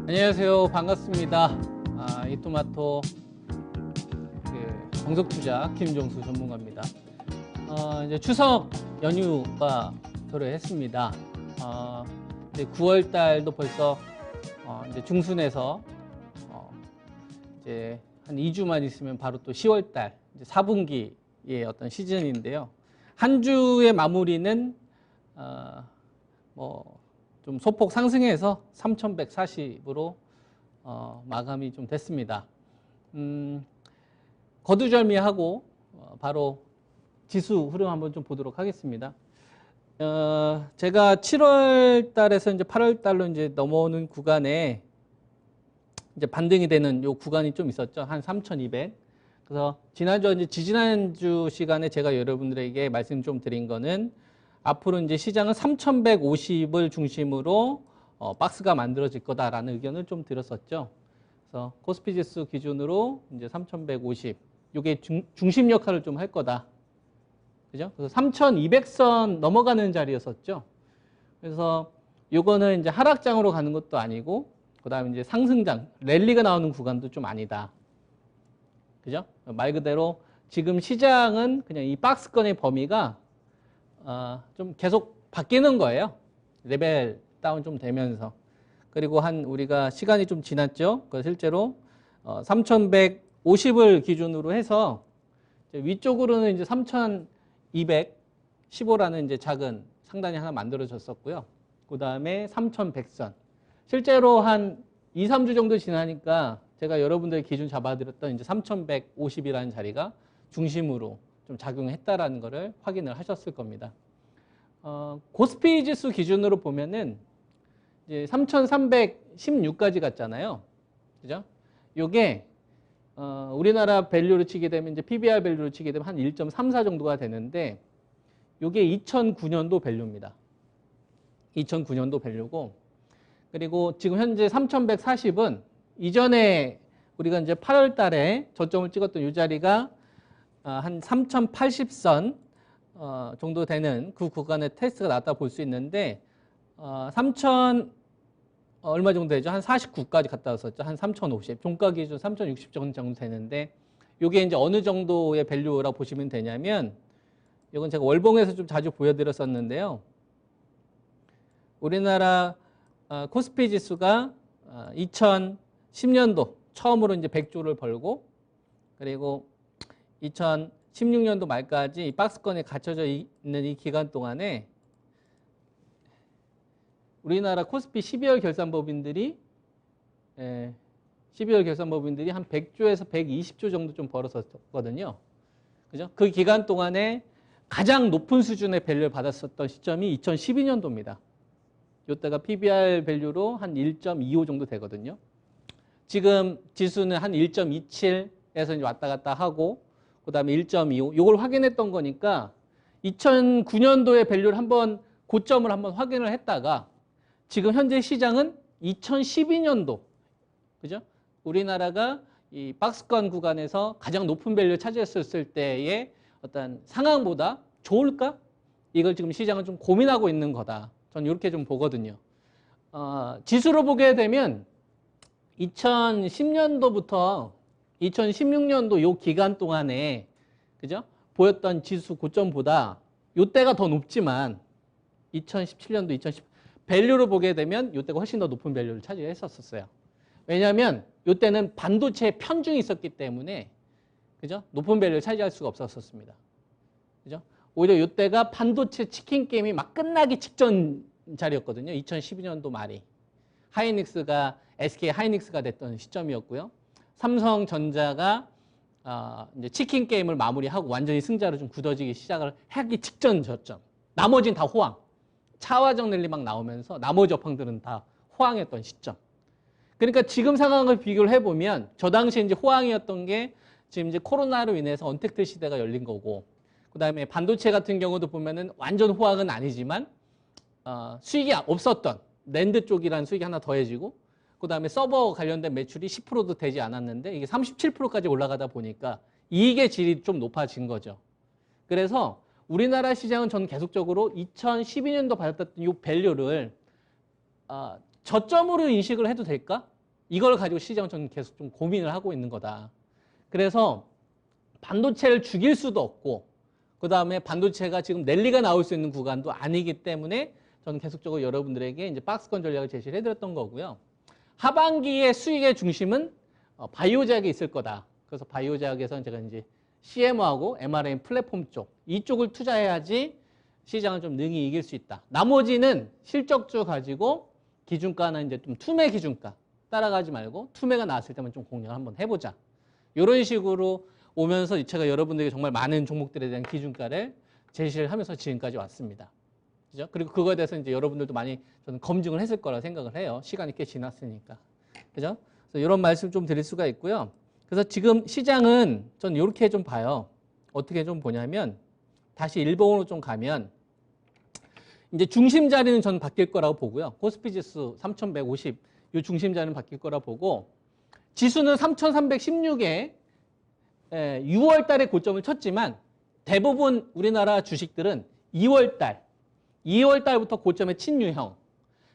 안녕하세요. 반갑습니다. 이토마토 정석투자 김종수 전문가입니다. 이제 추석 연휴가 도래했습니다. 이제 9월 달도 벌써 이제 중순에서 이제 한 2주만 있으면 바로 또 10월 달 이제 4분기의 어떤 시즌인데요. 한 주의 마무리는 좀 소폭 상승해서 3,140으로 마감이 좀 됐습니다. 거두절미하고 바로 지수 흐름 한번 좀 보도록 하겠습니다. 제가 7월 달에서 이제 8월 달로 이제 넘어오는 구간에 이제 반등이 되는 요 구간이 좀 있었죠. 한 3,200. 그래서 지난주 이제 지지난주 시간에 제가 여러분들에게 말씀 좀 드린 거는 앞으로 이제 시장은 3,150을 중심으로 박스가 만들어질 거다라는 의견을 좀 드렸었죠. 그래서 코스피 지수 기준으로 이제 3,150, 이게 중심 역할을 좀 할 거다. 그죠? 그래서 3,200선 넘어가는 자리였었죠. 그래서 요거는 이제 하락장으로 가는 것도 아니고, 그 다음에 이제 상승장, 랠리가 나오는 구간도 좀 아니다. 그죠? 말 그대로 지금 시장은 그냥 이 박스권의 범위가 좀 계속 바뀌는 거예요. 레벨 다운 좀 되면서. 그리고 우리가 시간이 좀 지났죠. 실제로 3,150을 기준으로 해서 위쪽으로는 이제 3,215라는 이제 작은 상단이 하나 만들어졌었고요. 그 다음에 3,100선. 실제로 한 2, 3주 정도 지나니까 제가 여러분들 기준 잡아드렸던 이제 3,150이라는 자리가 중심으로 좀 작용했다라는 것을 확인을 하셨을 겁니다. 코스피 지수 기준으로 보면은 이제 3,316까지 갔잖아요. 그죠? 요게 우리나라 밸류로 치게 되면 이제 PBR 밸류로 치게 되면 한 1.34 정도가 되는데 요게 2009년도 밸류입니다. 2009년도 밸류고, 그리고 지금 현재 3,140은 이전에 우리가 이제 8월 달에 저점을 찍었던 이 자리가 한 3,080선 정도 되는 그 구간의 테스트가 나왔다 볼 수 있는데 3,000 얼마 정도 되죠? 한 49까지 갔다 왔었죠. 한 3,050. 종가 기준 3,060 정도 되는데 이게 이제 어느 정도의 밸류라고 보시면 되냐면, 이건 제가 월봉에서 좀 자주 보여드렸었는데요. 우리나라 코스피 지수가 2010년도 처음으로 이제 100조를 벌고, 그리고 2016년도 말까지 이 박스권에 갇혀져 있는 이 기간 동안에 우리나라 코스피 12월 결산법인들이 한 100조에서 120조 정도 좀 벌었었거든요. 그죠? 그 기간 동안에 가장 높은 수준의 밸류를 받았었던 시점이 2012년도입니다. 이때가 PBR 밸류로 한 1.25 정도 되거든요. 지금 지수는 한 1.27에서 이제 왔다 갔다 하고, 그 다음에 1.25, 이걸 확인했던 거니까 2009년도의 밸류를 한번 고점을 한번 확인을 했다가 지금 현재 시장은 2012년도, 그죠? 우리나라가 이 박스권 구간에서 가장 높은 밸류를 차지했을 때의 어떤 상황보다 좋을까? 이걸 지금 시장은 좀 고민하고 있는 거다. 저는 이렇게 좀 보거든요. 지수로 보게 되면 2010년도부터 2016년도 요 기간 동안에, 그죠? 보였던 지수 고점보다 요때가 더 높지만 2017년도, 2010 밸류로 보게 되면 요때가 훨씬 더 높은 밸류를 차지했었어요. 왜냐하면 요때는 반도체에 편중이 있었기 때문에, 그죠? 높은 밸류를 차지할 수가 없었습니다. 그죠? 오히려 요때가 반도체 치킨 게임이 막 끝나기 직전 자리였거든요. 2012년도 말이. SK 하이닉스가 됐던 시점이었고요. 삼성전자가 이제 치킨 게임을 마무리하고 완전히 승자로 좀 굳어지기 시작을 하기 직전 저점. 나머지는 다 호황. 차화정 랠리 막 나오면서 나머지 업황들은 다 호황이었던 시점. 그러니까 지금 상황을 비교를 해보면 저 당시에 이제 호황이었던 게 지금 이제 코로나로 인해서 언택트 시대가 열린 거고, 그 다음에 반도체 같은 경우도 보면은 완전 호황은 아니지만 수익이 없었던 낸드 쪽이라는 수익이 하나 더해지고, 그 다음에 서버 관련된 매출이 10%도 되지 않았는데 이게 37%까지 올라가다 보니까 이익의 질이 좀 높아진 거죠. 그래서 우리나라 시장은 저는 계속적으로 2012년도 받았던 이 밸류를 저점으로 인식을 해도 될까? 이걸 가지고 시장은 저는 계속 좀 고민을 하고 있는 거다. 그래서 반도체를 죽일 수도 없고 그다음에 반도체가 지금 랠리가 나올 수 있는 구간도 아니기 때문에 저는 계속적으로 여러분들에게 이제 박스권 전략을 제시를 해드렸던 거고요. 하반기의 수익의 중심은 바이오 제약에 있을 거다. 그래서 바이오 제약에서는 제가 이제 CMO하고 mRNA 플랫폼 쪽 이쪽을 투자해야지 시장을 좀 능히 이길 수 있다. 나머지는 실적주 가지고 기준가는 이제 좀 투매 기준가 따라가지 말고 투매가 나왔을 때만 좀 공략을 한번 해보자. 이런 식으로 오면서 제가 여러분들에게 정말 많은 종목들에 대한 기준가를 제시를 하면서 지금까지 왔습니다. 그죠? 그리고 그거에 대해서 이제 여러분들도 많이 저는 검증을 했을 거라 생각을 해요. 시간이 꽤 지났으니까. 그죠? 그래서 이런 말씀 좀 드릴 수가 있고요. 그래서 지금 시장은 전 이렇게 좀 봐요. 어떻게 좀 보냐면 다시 일본으로 좀 가면 이제 중심 자리는 저는 바뀔 거라고 보고요. 코스피 지수 3,150 이 중심 자리는 바뀔 거라 보고 지수는 3,316에 6월 달에 고점을 쳤지만 대부분 우리나라 주식들은 2월 달부터 고점에 친 유형,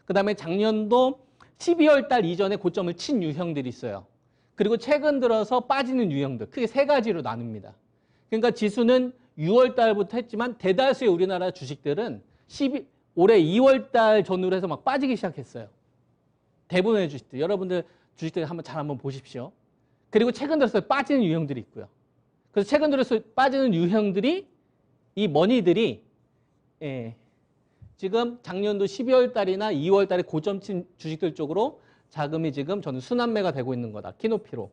그 다음에 작년도 12월 달 이전에 고점을 친 유형들이 있어요. 그리고 최근 들어서 빠지는 유형들, 크게 세 가지로 나눕니다. 그러니까 지수는 6월 달부터 했지만 대다수의 우리나라 주식들은 올해 2월 달 전후로 해서 막 빠지기 시작했어요. 대부분의 주식들, 여러분들 주식들 한번 보십시오. 그리고 최근 들어서 빠지는 유형들이 있고요. 그래서 최근 들어서 빠지는 유형들이 이 머니들이 지금 작년도 12월 달이나 2월 달에 고점 친 주식들 쪽으로 자금이 지금 저는 순환매가 되고 있는 거다. 키높이로.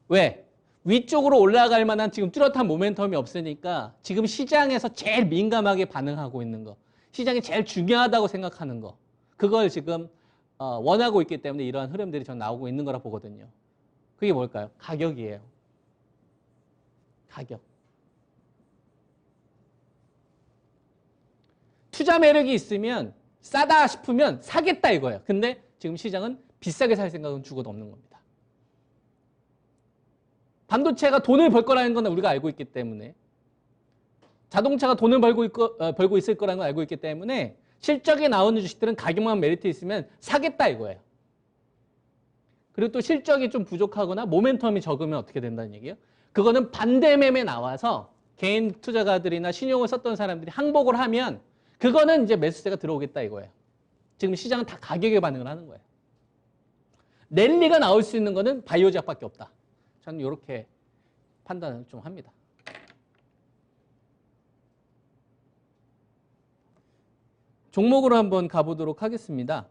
왜? 위쪽으로 올라갈 만한 지금 뚜렷한 모멘텀이 없으니까 지금 시장에서 제일 민감하게 반응하고 있는 거. 시장이 제일 중요하다고 생각하는 거. 그걸 지금 원하고 있기 때문에 이러한 흐름들이 전 나오고 있는 거라 보거든요. 그게 뭘까요? 가격이에요. 가격. 투자 매력이 있으면 싸다 싶으면 사겠다 이거예요. 근데 지금 시장은 비싸게 살 생각은 죽어도 없는 겁니다. 반도체가 돈을 벌 거라는 건 우리가 알고 있기 때문에 자동차가 돈을 벌고 있을 거라는 걸 알고 있기 때문에 실적이 나오는 주식들은 가격만 메리트 있으면 사겠다 이거예요. 그리고 또 실적이 좀 부족하거나 모멘텀이 적으면 어떻게 된다는 얘기예요? 그거는 반대 매매 나와서 개인 투자가들이나 신용을 썼던 사람들이 항복을 하면 그거는 이제 매수세가 들어오겠다 이거예요. 지금 시장은 다 가격에 반응을 하는 거예요. 랠리가 나올 수 있는 거는 바이오 제약밖에 없다. 저는 이렇게 판단을 좀 합니다. 종목으로 한번 가보도록 하겠습니다.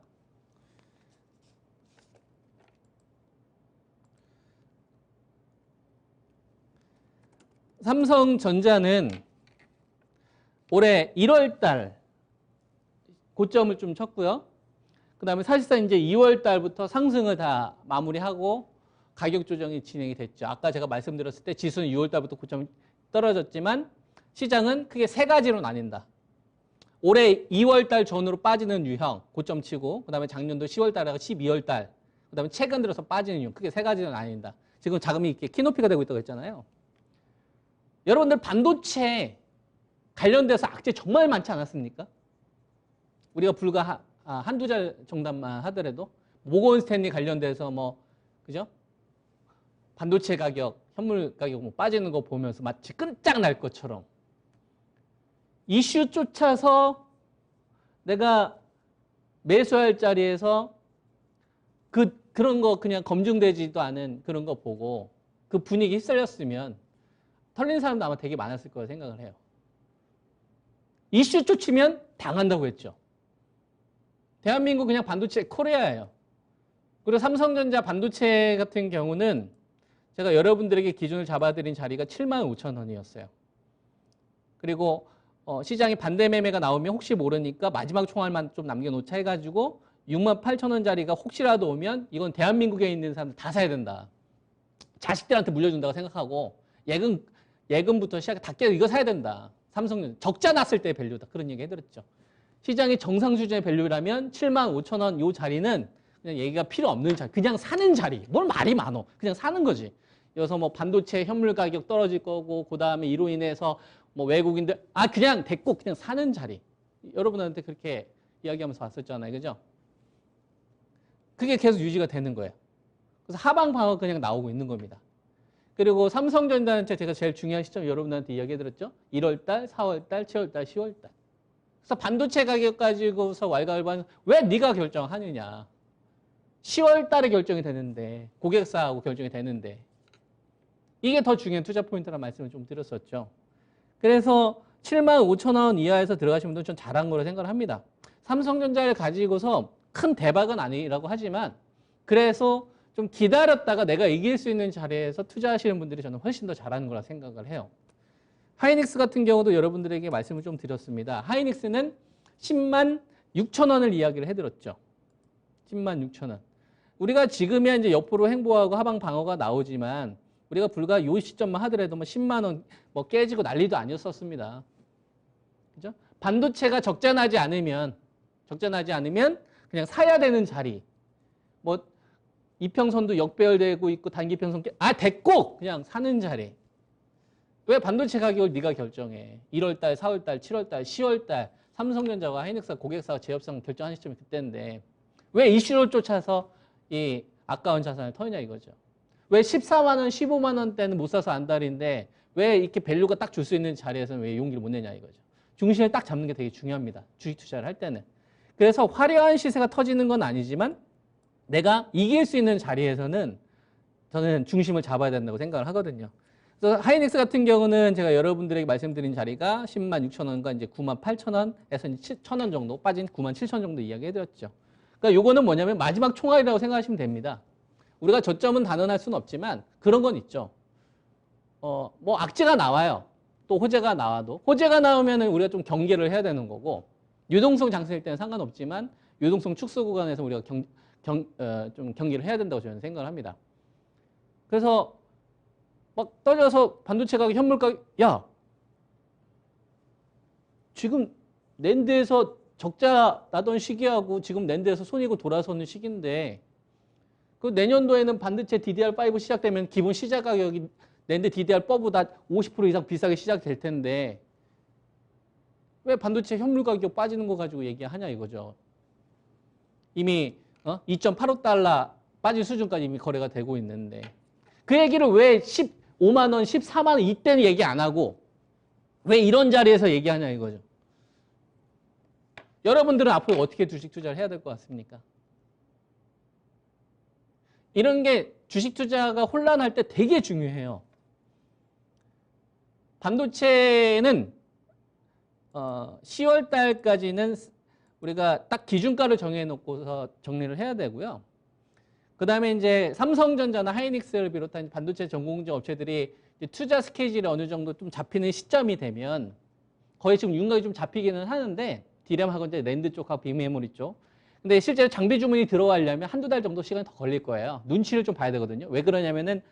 삼성전자는 올해 1월 달 고점을 좀 쳤고요. 그 다음에 사실상 이제 2월 달부터 상승을 다 마무리하고 가격 조정이 진행이 됐죠. 아까 제가 말씀드렸을 때 지수는 6월 달부터 고점이 떨어졌지만 시장은 크게 세 가지로 나뉜다. 올해 2월 달 전후로 빠지는 유형, 고점 치고, 그 다음에 작년도 10월 달하고 12월 달, 그 다음에 최근 들어서 빠지는 유형, 크게 세 가지로 나뉜다. 지금 자금이 이렇게 키높이가 되고 있다고 했잖아요. 여러분들 반도체 관련돼서 악재 정말 많지 않았습니까? 우리가 불과 한두 달 정도만 하더라도 모건 스탠리 관련돼서 그죠? 반도체 가격, 현물 가격 빠지는 거 보면서 마치 끈짝날 것처럼 이슈 쫓아서 내가 매수할 자리에서 그런 거 그냥 검증되지도 않은 그런 거 보고 그 분위기 휩쓸렸으면 털린 사람도 아마 되게 많았을 거라 생각을 해요. 이슈 쫓으면 당한다고 했죠. 대한민국 그냥 반도체 코리아예요. 그리고 삼성전자 반도체 같은 경우는 제가 여러분들에게 기준을 잡아드린 자리가 75,000원이었어요. 그리고 시장이 반대 매매가 나오면 혹시 모르니까 마지막 총알만 좀 남겨놓자 해가지고 68,000원짜리가 혹시라도 오면 이건 대한민국에 있는 사람들 다 사야 된다. 자식들한테 물려준다고 생각하고 예금부터 시작해 다 깨도 이거 사야 된다. 삼성전자 적자 났을 때 밸류다. 그런 얘기 해드렸죠. 시장이 정상 수준의 밸류라면 75,000원 이 자리는 그냥 얘기가 필요 없는 자리. 그냥 사는 자리. 뭘 말이 많어. 그냥 사는 거지. 여기서 반도체 현물 가격 떨어질 거고 그 다음에 이로 인해서 외국인들 그냥 됐고 그냥 사는 자리. 여러분한테 그렇게 이야기하면서 왔었잖아요. 그죠? 그게 계속 유지가 되는 거예요. 그래서 하방 방어가 그냥 나오고 있는 겁니다. 그리고 삼성전자는 제가 제일 중요한 시점 여러분들한테 이야기해드렸죠. 1월달, 4월달, 7월달, 10월달. 그래서 반도체 가격 가지고서 왈가왈부하는 왜 네가 결정하느냐. 10월달에 결정이 되는데 고객사하고 결정이 되는데 이게 더 중요한 투자 포인트라는 말씀을 좀 드렸었죠. 그래서 75,000원 이하에서 들어가신 분들은 전 잘한 거로 생각을 합니다. 삼성전자를 가지고서 큰 대박은 아니라고 하지만 그래서 좀 기다렸다가 내가 이길 수 있는 자리에서 투자하시는 분들이 저는 훨씬 더 잘하는 거라 생각을 해요. 하이닉스 같은 경우도 여러분들에게 말씀을 좀 드렸습니다. 하이닉스는 10만 6천 원을 이야기를 해드렸죠. 10만 6천 원. 우리가 지금이야 이제 옆으로 횡보하고 하방 방어가 나오지만 우리가 불과 요 시점만 하더라도 뭐 10만 원 뭐 깨지고 난리도 아니었었습니다. 그죠? 반도체가 적자나지 않으면 그냥 사야 되는 자리. 뭐 이평선도 역배열되고 있고 단기평선 됐고 그냥 사는 자리. 왜 반도체 가격을 네가 결정해? 1월달, 4월달, 7월달, 10월달 삼성전자와 하이닉스가 고객사와 제협상 결정하는 시점이 그때인데 왜 이슈를 쫓아서 이 아까운 자산을 털냐 이거죠. 왜 14만 원, 15만 원대는 못 사서 안달인데 왜 이렇게 밸류가 딱 줄 수 있는 자리에서는 왜 용기를 못 내냐 이거죠. 중심을 딱 잡는 게 되게 중요합니다. 주식 투자를 할 때는. 그래서 화려한 시세가 터지는 건 아니지만 내가 이길 수 있는 자리에서는 저는 중심을 잡아야 된다고 생각을 하거든요. 그래서 하이닉스 같은 경우는 제가 여러분들에게 말씀드린 자리가 10만 6천 원과 이제 9만 8천 원에서 1천 원 정도 빠진 9만 7천 원 정도 이야기해드렸죠. 그러니까 요거는 뭐냐면 마지막 총알이라고 생각하시면 됩니다. 우리가 저점은 단언할 수는 없지만 그런 건 있죠. 뭐 악재가 나와요. 또 호재가 나와도 호재가 나오면은 우리가 좀 경계를 해야 되는 거고 유동성 장세일 때는 상관없지만 유동성 축소 구간에서 우리가 좀 경계를 해야 된다고 저는 생각을 합니다. 그래서 막 떨려서 반도체 가격, 현물 가격, 야, 지금 낸드에서 적자 나던 시기하고 지금 낸드에서 손이고 돌아서는 시기인데 그 내년도에는 반도체 DDR5 시작되면 기본 시작 가격이 낸드 DDR4보다 50% 이상 비싸게 시작될 텐데 왜 반도체 현물 가격 빠지는 거 가지고 얘기하냐 이거죠. 이미 2.85달러 빠진 수준까지 이미 거래가 되고 있는데 그 얘기를 왜 15만 원, 14만 원 이때는 얘기 안 하고 왜 이런 자리에서 얘기하냐 이거죠. 여러분들은 앞으로 어떻게 주식 투자를 해야 될 것 같습니까? 이런 게 주식 투자가 혼란할 때 되게 중요해요. 반도체는 10월 달까지는 우리가 딱 기준가를 정해놓고서 정리를 해야 되고요. 그 다음에 이제 삼성전자나 하이닉스를 비롯한 반도체 전공정 업체들이 투자 스케줄이 어느 정도 좀 잡히는 시점이 되면 거의 지금 윤곽이 좀 잡히기는 하는데 디램하고 이제 랜드 쪽하고 빅메모리 쪽. 근데 실제로 장비 주문이 들어가려면 한두 달 정도 시간이 더 걸릴 거예요. 눈치를 좀 봐야 되거든요. 왜 그러냐면은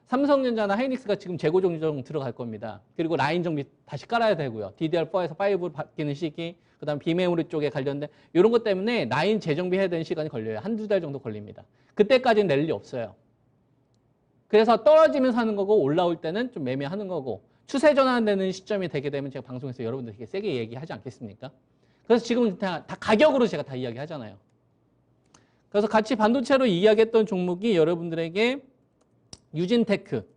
삼성전자나 하이닉스가 지금 재고 정정 들어갈 겁니다. 그리고 라인 정비 다시 깔아야 되고요. DDR4에서 5로 바뀌는 시기, 그 다음 빅메모리 쪽에 관련된 이런 것 때문에 라인 재정비해야 되는 시간이 걸려요. 한두 달 정도 걸립니다. 그때까지는 낼 일 없어요. 그래서 떨어지면서 하는 거고 올라올 때는 좀 매매하는 거고 추세 전환되는 시점이 되게 되면 제가 방송에서 여러분들에게 세게 얘기하지 않겠습니까? 그래서 지금 다 가격으로 제가 다 이야기하잖아요. 그래서 같이 반도체로 이야기했던 종목이 여러분들에게 유진테크.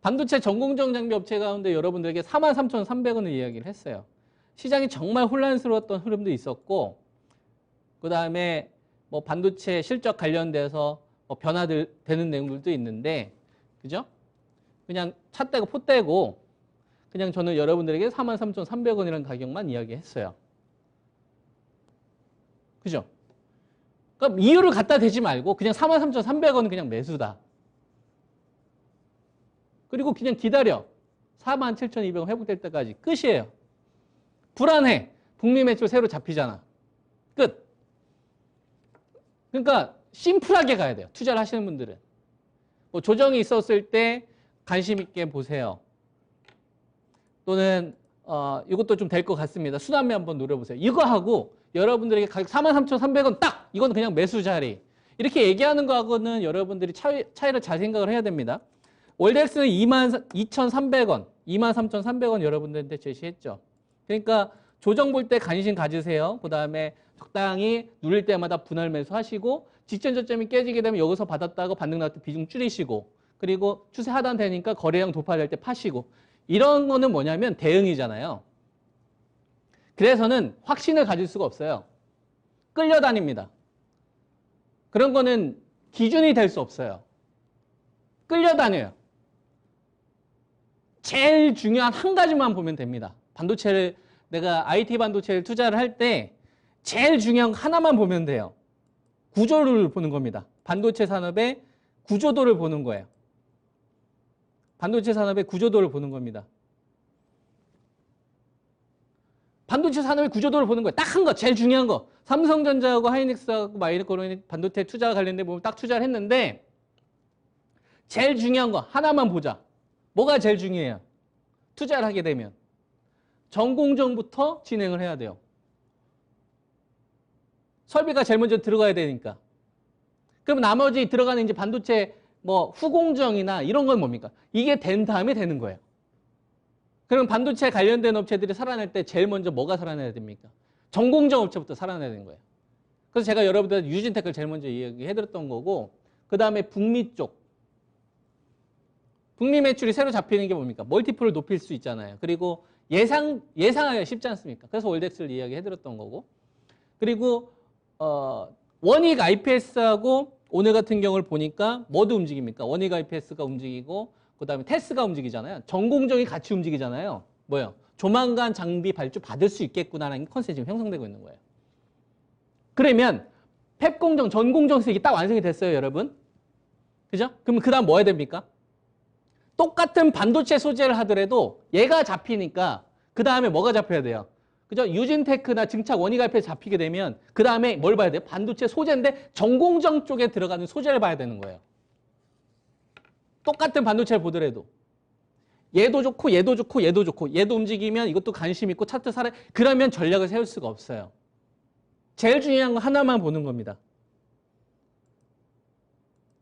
반도체 전공정 장비 업체 가운데 여러분들에게 43,300원을 이야기를 했어요. 시장이 정말 혼란스러웠던 흐름도 있었고 그 다음에 뭐 반도체 실적 관련돼서 뭐 변화들 되는 내용들도 있는데 그죠? 그냥 차 떼고 포 떼고 그냥 저는 여러분들에게 43,300원이라는 가격만 이야기했어요. 그죠? 그러니까 이유를 갖다 대지 말고 그냥 43,300원은 그냥 매수다. 그리고 그냥 기다려. 47,200원 회복될 때까지 끝이에요. 불안해. 북미 매출 새로 잡히잖아. 끝. 그러니까 심플하게 가야 돼요. 투자를 하시는 분들은. 뭐 조정이 있었을 때 관심 있게 보세요. 또는 이것도 좀 될 것 같습니다. 순환매 한번 노려보세요. 이거 하고 여러분들에게 가격 43,300원 딱! 이건 그냥 매수 자리. 이렇게 얘기하는 거하고는 여러분들이 차이를 잘 생각을 해야 됩니다. 월덱스는 22,300원, 23,300원 여러분들한테 제시했죠. 그러니까 조정 볼 때 관심 가지세요. 그 다음에 적당히 누릴 때마다 분할 매수하시고 직전 저점이 깨지게 되면 여기서 받았다가 반등 나올 때 비중 줄이시고 그리고 추세 하단되니까 거래량 도파될 때 파시고 이런 거는 뭐냐면 대응이잖아요. 그래서는 확신을 가질 수가 없어요. 끌려다닙니다. 그런 거는 기준이 될 수 없어요. 끌려다녀요. 제일 중요한 한 가지만 보면 됩니다. 반도체를 내가 IT 반도체를 투자를 할 때 제일 중요한 거 하나만 보면 돼요. 구조를 보는 겁니다. 반도체 산업의 구조도를 보는 거예요. 반도체 산업의 구조도를 보는 겁니다. 반도체 산업의 구조도를 보는 거예요. 딱 한 거, 제일 중요한 거. 삼성전자하고 하이닉스하고 마이크로닉 반도체 투자 관련된 부분 딱 투자를 했는데 제일 중요한 거 하나만 보자. 뭐가 제일 중요해요? 투자를 하게 되면 전공정부터 진행을 해야 돼요. 설비가 제일 먼저 들어가야 되니까. 그럼 나머지 들어가는 이제 반도체 뭐 후공정이나 이런 건 뭡니까? 이게 된 다음에 되는 거예요. 그럼 반도체 관련된 업체들이 살아날 때 제일 먼저 뭐가 살아나야 됩니까? 전공정 업체부터 살아나야 되는 거예요. 그래서 제가 여러분들 유진테크를 제일 먼저 이야기해드렸던 거고 그 다음에 북미 쪽. 북미 매출이 새로 잡히는 게 뭡니까? 멀티플을 높일 수 있잖아요. 그리고 예상하기가 쉽지 않습니까? 그래서 월덱스를 이야기해드렸던 거고. 그리고 원익 IPS하고 오늘 같은 경우를 보니까 뭐도 움직입니까? 원익 IPS가 움직이고 그 다음에 테스가 움직이잖아요. 전공정이 같이 움직이잖아요. 뭐요? 조만간 장비 발주 받을 수 있겠구나라는 컨셉이 지금 형성되고 있는 거예요. 그러면 팹공정, 전공정 수익이 딱 완성이 됐어요, 여러분. 그죠? 그럼 그 다음 뭐 해야 됩니까? 똑같은 반도체 소재를 하더라도 얘가 잡히니까 그 다음에 뭐가 잡혀야 돼요? 그죠? 유진테크나 증착 원익 IP에 잡히게 되면 그 다음에 뭘 봐야 돼요? 반도체 소재인데 전공정 쪽에 들어가는 소재를 봐야 되는 거예요. 똑같은 반도체를 보더라도 얘도 좋고 얘도 좋고 얘도 좋고 얘도 움직이면 이것도 관심 있고 차트 사례 그러면 전략을 세울 수가 없어요. 제일 중요한 거 하나만 보는 겁니다.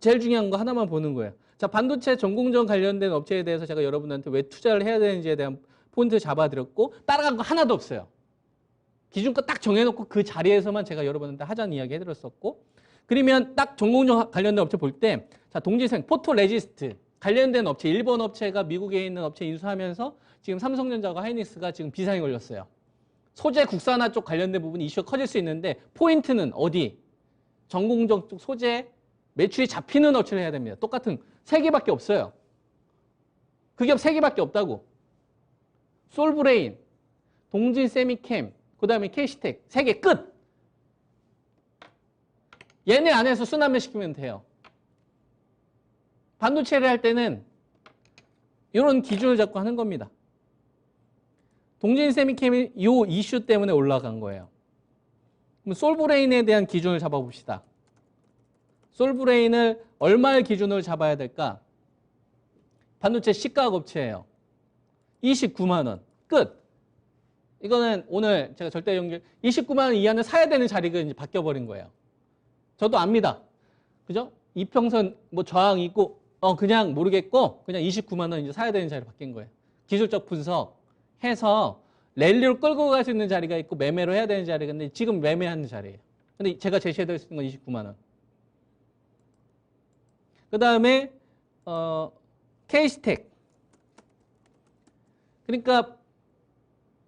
제일 중요한 거 하나만 보는 거예요. 자, 반도체 전공정 관련된 업체에 대해서 제가 여러분한테 왜 투자를 해야 되는지에 대한 포인트 잡아드렸고 따라간 거 하나도 없어요. 기준가 딱 정해놓고 그 자리에서만 제가 여러분한테 하자는 이야기 해드렸었고 그러면 딱 전공정 관련된 업체 볼 때 자, 동지생, 포토레지스트 관련된 업체, 일본 업체가 미국에 있는 업체 인수하면서 지금 삼성전자와 하이닉스가 지금 비상이 걸렸어요. 소재 국산화 쪽 관련된 부분이 이슈가 커질 수 있는데 포인트는 어디? 전공정 쪽 소재 매출이 잡히는 업체를 해야 됩니다. 똑같은 3개밖에 없어요. 그 기업 3개밖에 없다고. 솔브레인, 동진세미캠, 그 다음에 케이시텍 3개 끝. 얘네 안에서 순환매 시키면 돼요. 반도체를 할 때는 이런 기준을 잡고 하는 겁니다. 동진세미캠이 이 이슈 때문에 올라간 거예요. 그럼 솔브레인에 대한 기준을 잡아봅시다. 솔브레인을 얼마의 기준으로 잡아야 될까? 반도체 시가학 업체예요. 29만 원. 끝. 이거는 오늘 제가 절대 연결 29만 원 이하는 사야 되는 자리가 이제 바뀌어버린 거예요. 저도 압니다. 그죠? 이평선 뭐 저항 있고 그냥 모르겠고 그냥 29만 원 이제 사야 되는 자리로 바뀐 거예요. 기술적 분석해서 랠리로 끌고 갈 수 있는 자리가 있고 매매로 해야 되는 자리가 있는데 지금 매매하는 자리예요. 근데 제가 제시해드릴 수 있는 건 29만 원. 그 다음에 케이스텍. 그러니까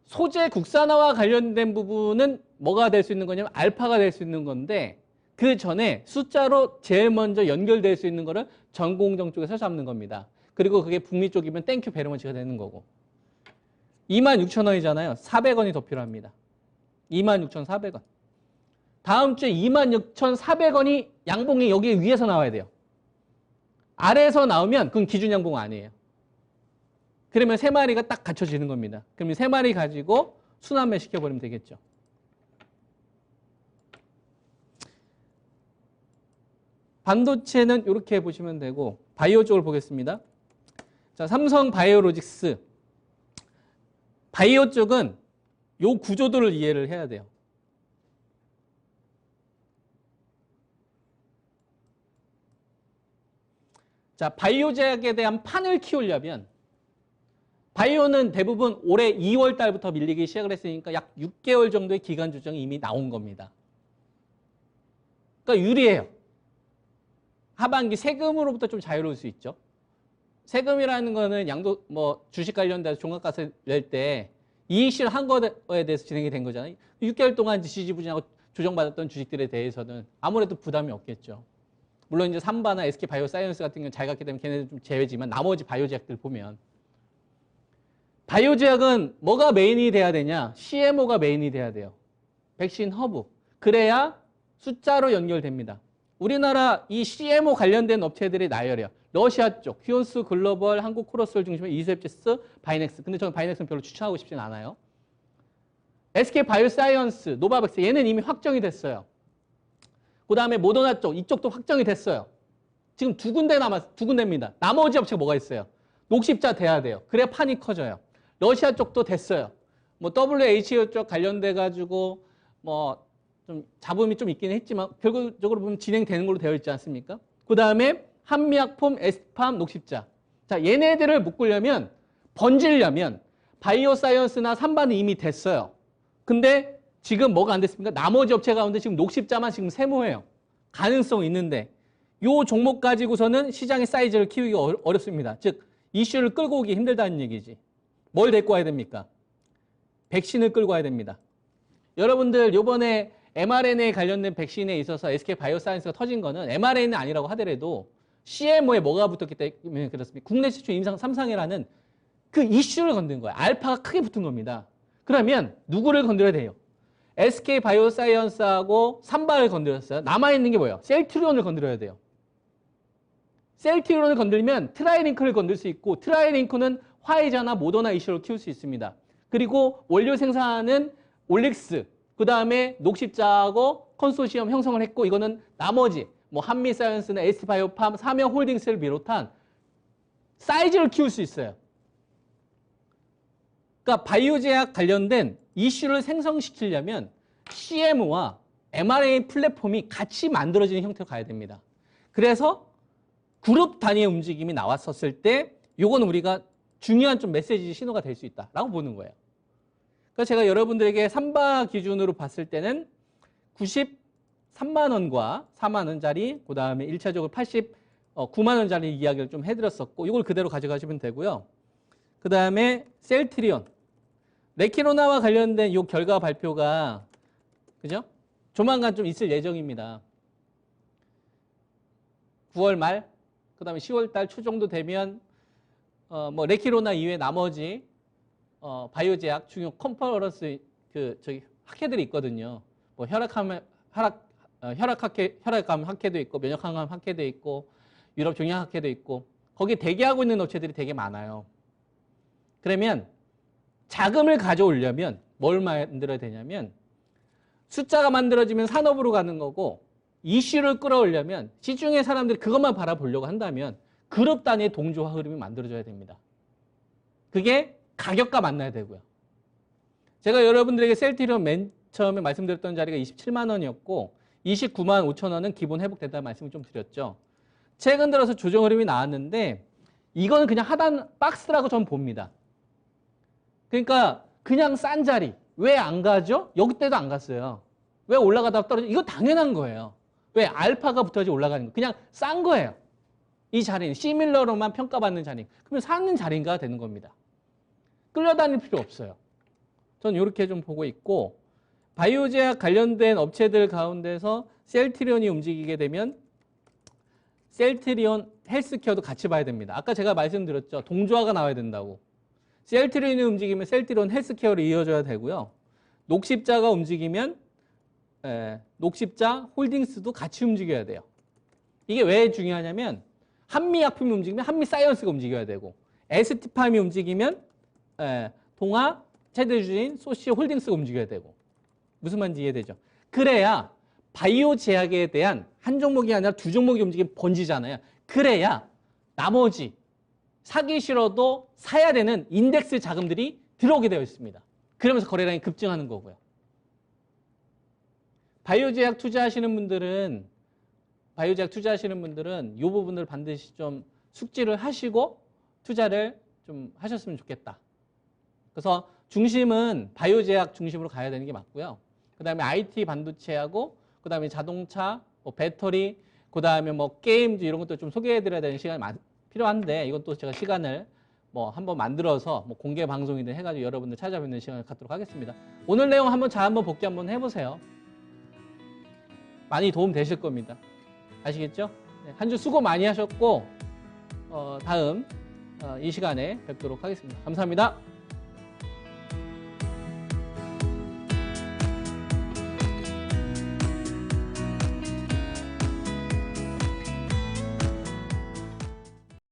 소재 국산화와 관련된 부분은 뭐가 될 수 있는 거냐면 알파가 될 수 있는 건데 그 전에 숫자로 제일 먼저 연결될 수 있는 거를 전공정 쪽에서 잡는 겁니다. 그리고 그게 북미 쪽이면 땡큐 베리머치가 되는 거고. 26,000원이잖아요. 400원이 더 필요합니다. 26,400원. 다음 주에 26,400원이 양봉이 여기 위에서 나와야 돼요. 아래에서 나오면 그건 기준 양봉 아니에요. 그러면 3마리가 딱 갖춰지는 겁니다. 그러면 3마리 가지고 순환매 시켜버리면 되겠죠. 반도체는 이렇게 보시면 되고 바이오 쪽을 보겠습니다. 자, 삼성 바이오로직스. 바이오 쪽은 요 구조도를 이해를 해야 돼요. 자, 바이오 제약에 대한 판을 키우려면 바이오는 대부분 올해 2월 달부터 밀리기 시작을 했으니까 약 6개월 정도의 기간 조정이 이미 나온 겁니다. 그러니까 유리해요. 하반기 세금으로부터 좀 자유로울 수 있죠. 세금이라는 거는 양도 뭐 주식 관련돼서 종합과세 낼 때 이익 실한 거에 대해서 진행이 된 거잖아요. 6개월 동안 지지부진하고 조정받았던 주식들에 대해서는 아무래도 부담이 없겠죠. 물론 이제 삼바나 SK바이오사이언스 같은 경우는 잘 갔기 때문에 걔네들 좀 제외지만 나머지 바이오 제약들 보면 바이오 제약은 뭐가 메인이 돼야 되냐? CMO가 메인이 돼야 돼요. 백신 허브. 그래야 숫자로 연결됩니다. 우리나라 이 CMO 관련된 업체들이 나열해요. 러시아 쪽, 휘온스 글로벌, 한국 크로스를 중심으로 이수앱지스, 바이넥스. 근데 저는 바이넥스는 별로 추천하고 싶진 않아요. SK 바이오사이언스, 노바백스 얘는 이미 확정이 됐어요. 그 다음에 모더나 쪽, 이쪽도 확정이 됐어요. 지금 두 군데입니다. 나머지 업체가 뭐가 있어요? 녹십자 돼야 돼요. 그래야 판이 커져요. 러시아 쪽도 됐어요. 뭐 WHO 쪽 관련돼 가지고 뭐 좀 잡음이 좀 있긴 했지만 결과적으로 보면 진행되는 걸로 되어 있지 않습니까? 그 다음에 한미약품, 에스팜, 녹십자. 자, 얘네들을 묶으려면 번지려면 바이오사이언스나 삼바는 이미 됐어요. 근데 지금 뭐가 안 됐습니까? 나머지 업체 가운데 지금 녹십자만 지금 세모해요. 가능성이 있는데 요 종목 가지고서는 시장의 사이즈를 키우기 어렵습니다. 즉 이슈를 끌고 오기 힘들다는 얘기지. 뭘 데리고 와야 됩니까? 백신을 끌고 와야 됩니다. 여러분들 요번에 mRNA 관련된 백신에 있어서 SK바이오사이언스가 터진 거는 mRNA 아니라고 하더라도 CMO에 뭐가 붙었기 때문에 그렇습니다. 국내 최초 임상 3상이라는 그 이슈를 건든 거예요. 알파가 크게 붙은 겁니다. 그러면 누구를 건드려야 돼요? SK바이오사이언스하고 삼바를 건드렸어요. 남아있는 게 뭐예요? 셀트리온을 건드려야 돼요. 셀트리온을 건들면 트라이링크를 건들 수 있고 트라이링크는 화이자나 모더나 이슈를 키울 수 있습니다. 그리고 원료 생산은 올릭스, 그 다음에 녹십자하고 컨소시엄 형성을 했고 이거는 나머지 뭐 한미사이언스나 ST바이오팜, 삼양홀딩스를 비롯한 사이즈를 키울 수 있어요. 그러니까 바이오제약 관련된 이슈를 생성시키려면 CMO와 mRNA 플랫폼이 같이 만들어지는 형태로 가야 됩니다. 그래서 그룹 단위의 움직임이 나왔었을 때 요거는 우리가 중요한 좀 메시지 신호가 될 수 있다라고 보는 거예요. 그러니까 제가 여러분들에게 삼바 기준으로 봤을 때는 93만 원과 4만 원짜리, 그 다음에 1차적으로 89만 원짜리 이야기를 좀 해드렸었고 이걸 그대로 가져가시면 되고요. 그 다음에 셀트리온, 레키로나와 관련된 이 결과 발표가 그죠? 조만간 좀 있을 예정입니다. 9월 말, 그 다음에 10월 달 초 정도 되면 뭐 레키로나 이외에 나머지 바이오제약 중요 컨퍼런스 학회들이 있거든요. 뭐 혈액암 학회도 있고 면역항암 학회도 있고 유럽 종양 학회도 있고 거기에 대기하고 있는 업체들이 되게 많아요. 그러면 자금을 가져오려면 뭘 만들어야 되냐면 숫자가 만들어지면 산업으로 가는 거고 이슈를 끌어오려면 시중의 사람들이 그것만 바라보려고 한다면 그룹 단위의 동조화 흐름이 만들어져야 됩니다. 그게 가격과 만나야 되고요. 제가 여러분들에게 셀트리온 맨 처음에 말씀드렸던 자리가 27만 원이었고 29만 5천 원은 기본 회복됐다는 말씀을 좀 드렸죠. 최근 들어서 조정 흐름이 나왔는데 이거는 그냥 하단 박스라고 저는 봅니다. 그러니까 그냥 싼 자리. 왜 안 가죠? 여기 때도 안 갔어요. 왜 올라가다가 떨어져? 이거 당연한 거예요. 왜? 알파가 붙어야지 올라가는 거. 그냥 싼 거예요. 이 자리는 시밀러로만 평가받는 자리. 그러면 사는 자리인가 되는 겁니다. 끌려다닐 필요 없어요. 저는 이렇게 좀 보고 있고 바이오제약 관련된 업체들 가운데서 셀트리온이 움직이게 되면 셀트리온 헬스케어도 같이 봐야 됩니다. 아까 제가 말씀드렸죠. 동조화가 나와야 된다고. 셀트리온이 움직이면 셀트리온 헬스케어를 이어줘야 되고요. 녹십자가 움직이면 녹십자 홀딩스도 같이 움직여야 돼요. 이게 왜 중요하냐면 한미약품이 움직이면 한미사이언스가 움직여야 되고 ST팜이 움직이면 동아 최대주주인 소시 홀딩스가 움직여야 되고 무슨 말인지 이해되죠? 그래야 바이오 제약에 대한 한 종목이 아니라 두 종목이 움직이면 번지잖아요. 그래야 나머지 사기 싫어도 사야 되는 인덱스 자금들이 들어오게 되어 있습니다. 그러면서 거래량이 급증하는 거고요. 바이오 제약 투자하시는 분들은 이 부분을 반드시 좀 숙지를 하시고 투자를 좀 하셨으면 좋겠다. 그래서 중심은 바이오 제약 중심으로 가야 되는 게 맞고요. 그 다음에 IT 반도체하고 그 다음에 자동차, 뭐 배터리, 그 다음에 뭐 게임즈 이런 것도 좀 소개해드려야 되는 시간이 필요한데 이건 또 제가 시간을 뭐 한번 만들어서 뭐 공개 방송이든 해가지고 여러분들 찾아뵙는 시간을 갖도록 하겠습니다. 오늘 내용 한번 잘 한번 복기 한번 해보세요. 많이 도움 되실 겁니다. 아시겠죠? 네, 한 주 수고 많이 하셨고 다음 이 시간에 뵙도록 하겠습니다. 감사합니다.